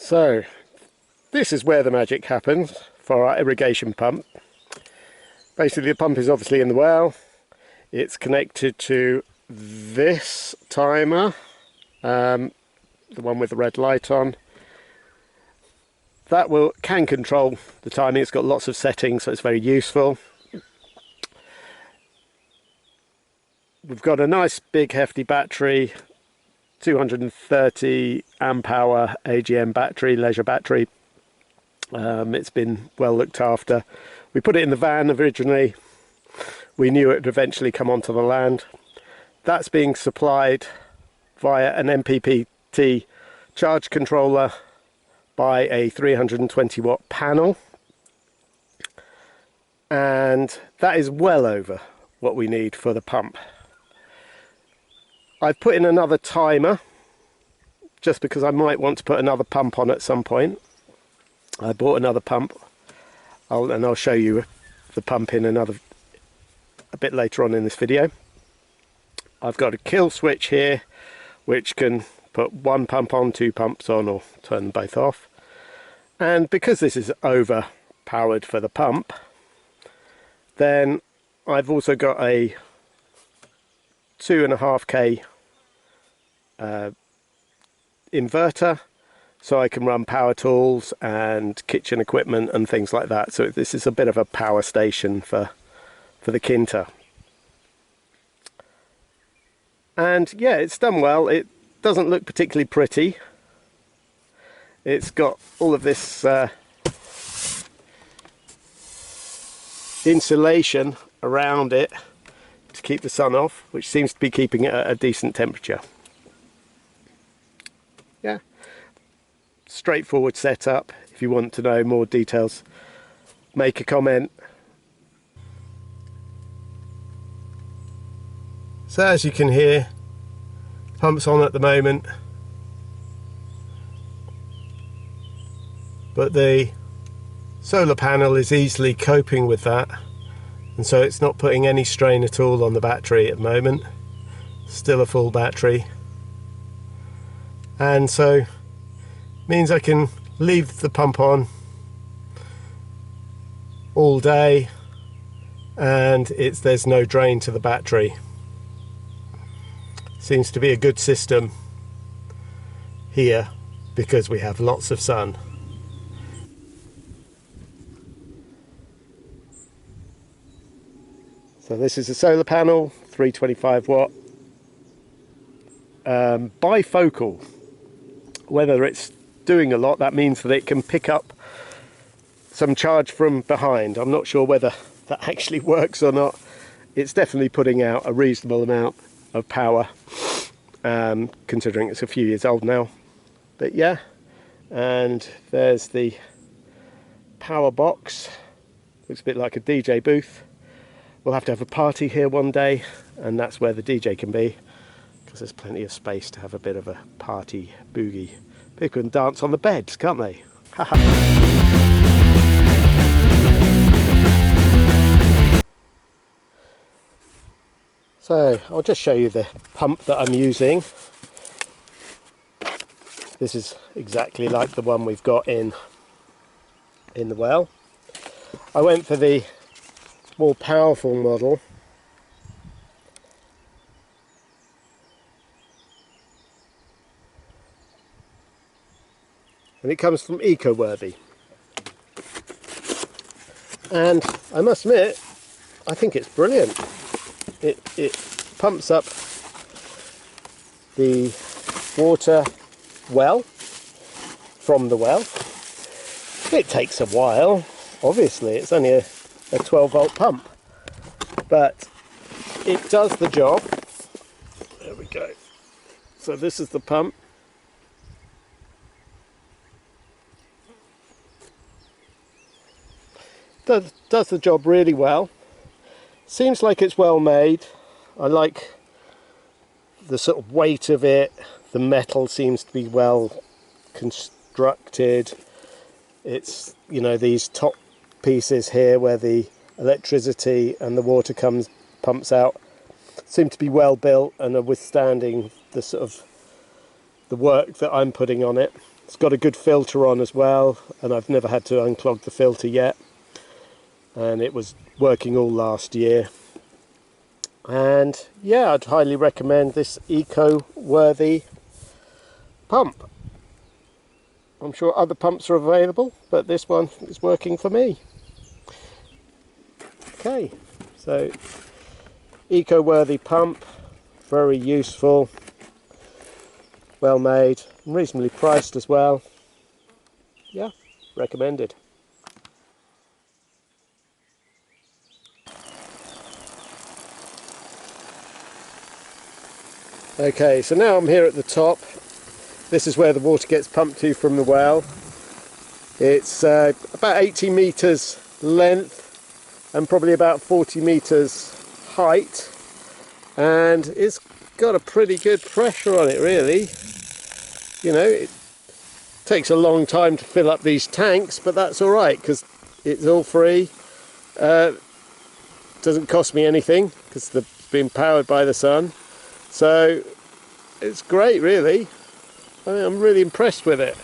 So this is where the magic happens for our irrigation pump. Basically the pump is obviously in the well. It's connected to this timer, the one with the red light on. That can control the timing. It's got lots of settings, so it's very useful. We've got a nice big hefty battery, 230 amp hour AGM battery, leisure battery. It's been well looked after. We put it in the van originally. We knew it would eventually come onto the land. That's being supplied via an MPPT charge controller by a 320 watt panel, and that is well over what we need for the pump. I've put in another timer just because I might want to put another pump on at some point. I bought another pump, and I'll show you the pump in a bit later on in this video. I've got a kill switch here which can put one pump on, two pumps on, or turn them both off. And because this is overpowered for the pump, then I've also got a 2.5k inverter, so I can run power tools and kitchen equipment and things like that. So this is a bit of a power station for the Kinta. And yeah, it's done well. It doesn't look particularly pretty. It's got all of this insulation around it to keep the sun off, which seems to be keeping it at a decent temperature. Yeah, straightforward setup. If you want to know more details, make a comment. So as you can hear, pump's on at the moment, but the solar panel is easily coping with that, and so it's not putting any strain at all on the battery at the moment. Still a full battery, and so means I can leave the pump on all day and there's no drain to the battery. Seems to be a good system here because we have lots of sun. So this is a solar panel, 325 watt, bifocal. Whether it's doing a lot, that means that it can pick up some charge from behind. I'm not sure whether that actually works or not. It's definitely putting out a reasonable amount of power, considering it's a few years old now. But yeah, and there's the power box. Looks a bit like a DJ booth. We'll have to have a party here one day, and that's where the DJ can be, because there's plenty of space to have a bit of a party boogie. People can dance on the beds, can't they? So I'll just show you the pump that I'm using. This is exactly like the one we've got in the well. I went for the more powerful model. And it comes from Ecoworthy. And I must admit, I think it's brilliant. It pumps up the water well from the well. It takes a while, obviously. It's only a 12 volt pump, but it does the job. There we go. So this is the pump. Does the job really well. Seems like it's well made. I like the sort of weight of it. The metal seems to be well constructed. It's, you know, these top pieces here where the electricity and the water pumps out seem to be well built and are withstanding the sort of the work that I'm putting on it. It's got a good filter on as well, and I've never had to unclog the filter yet, and it was working all last year. And yeah, I'd highly recommend this eco-worthy pump. I'm sure other pumps are available, but this one is working for me. Okay, so eco-worthy pump, very useful, well made, and reasonably priced as well. Yeah, recommended. Okay, so now I'm here at the top. This is where the water gets pumped to from the well. It's about 80 metres length and probably about 40 metres height, and it's got a pretty good pressure on it really. You know, it takes a long time to fill up these tanks, but that's alright because it's all free. Doesn't cost me anything because they're being powered by the sun, so it's great really. I'm really impressed with it.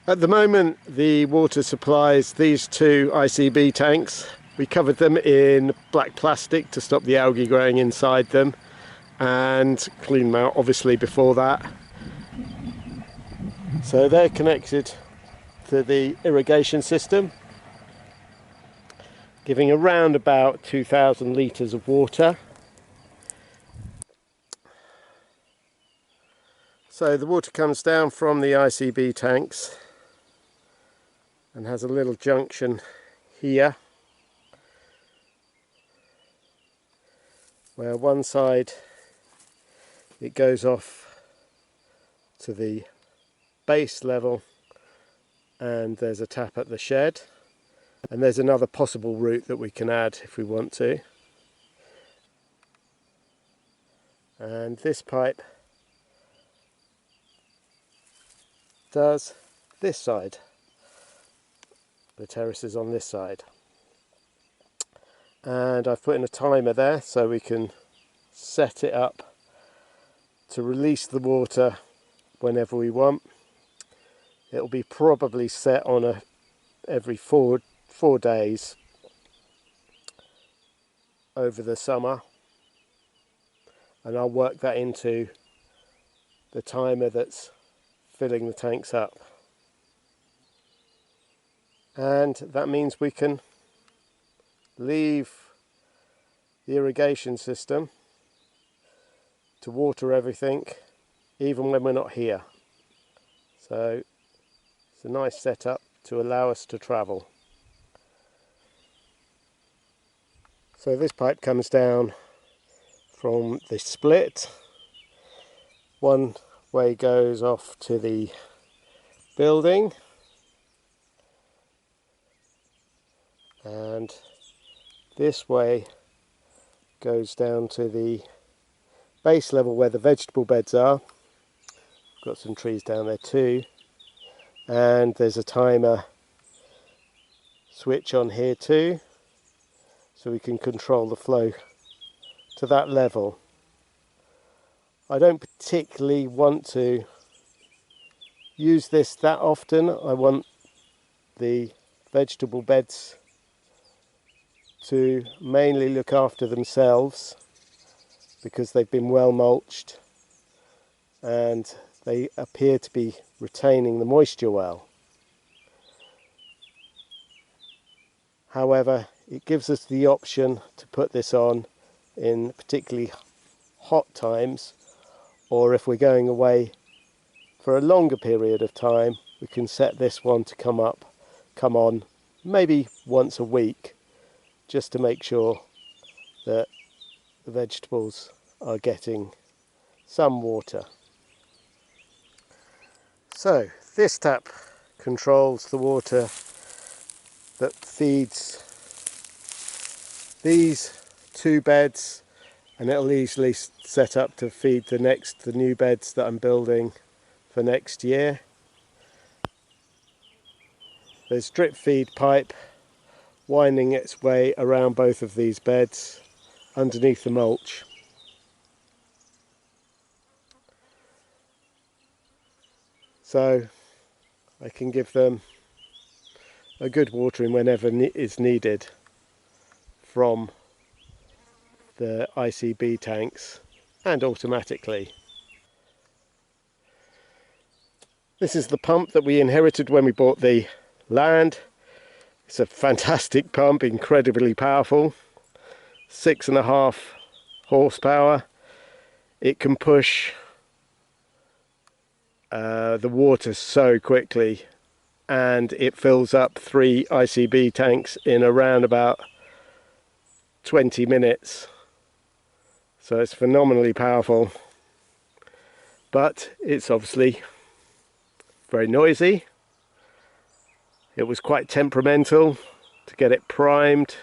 At the moment the water supplies these two ICB tanks. We covered them in black plastic to stop the algae growing inside them and clean them out obviously before that. So they're connected to the irrigation system, giving around about 2,000 litres of water. So the water comes down from the ICB tanks and has a little junction here where one side it goes off to the base level and there's a tap at the shed, and there's another possible route that we can add if we want to. And this pipe does this side. The terrace is on this side, and I've put in a timer there so we can set it up to release the water whenever we want. It'll be probably set on every four days over the summer, and I'll work that into the timer that's filling the tanks up. And that means we can leave the irrigation system to water everything even when we're not here. So it's a nice setup to allow us to travel. So this pipe comes down from the split. One way goes off to the building, and this way goes down to the base level where the vegetable beds are. Got some trees down there too, and there's a timer switch on here too, so we can control the flow to that level. I don't particularly want to use this that often. I want the vegetable beds to mainly look after themselves because they've been well mulched and they appear to be retaining the moisture well. However, it gives us the option to put this on in particularly hot times, or if we're going away for a longer period of time, we can set this one to come on maybe once a week, just to make sure that the vegetables are getting some water. So this tap controls the water that feeds these two beds, and it'll easily set up to feed the new beds that I'm building for next year. There's drip feed pipe winding its way around both of these beds underneath the mulch. so I can give them a good watering whenever is needed from the ICB tanks and automatically. This is the pump that we inherited when we bought the land. It's a fantastic pump, incredibly powerful, 6.5 horsepower. It can push the water so quickly, and it fills up 3 ICB tanks in around about 20 minutes. So it's phenomenally powerful, but it's obviously very noisy. It was quite temperamental to get it primed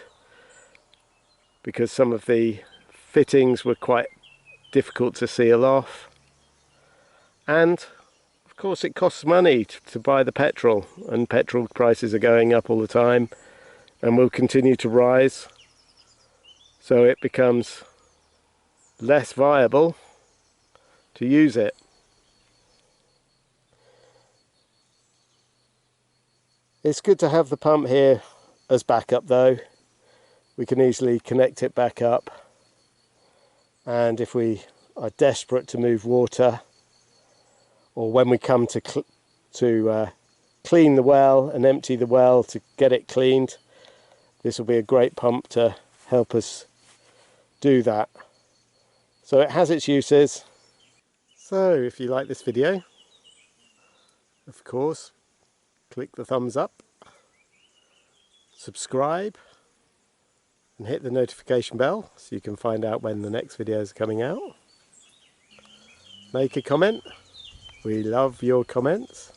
because some of the fittings were quite difficult to seal off, and of course it costs money to buy the petrol, and petrol prices are going up all the time and will continue to rise, so it becomes less viable to use it. It's good to have the pump here as backup though. We can easily connect it back up, and if we are desperate to move water, or when we come to clean the well and empty the well to get it cleaned, this will be a great pump to help us do that. So it has its uses. So if you like this video, of course, click the thumbs up, subscribe, and hit the notification bell so you can find out when the next videos are coming out. Make a comment. We love your comments.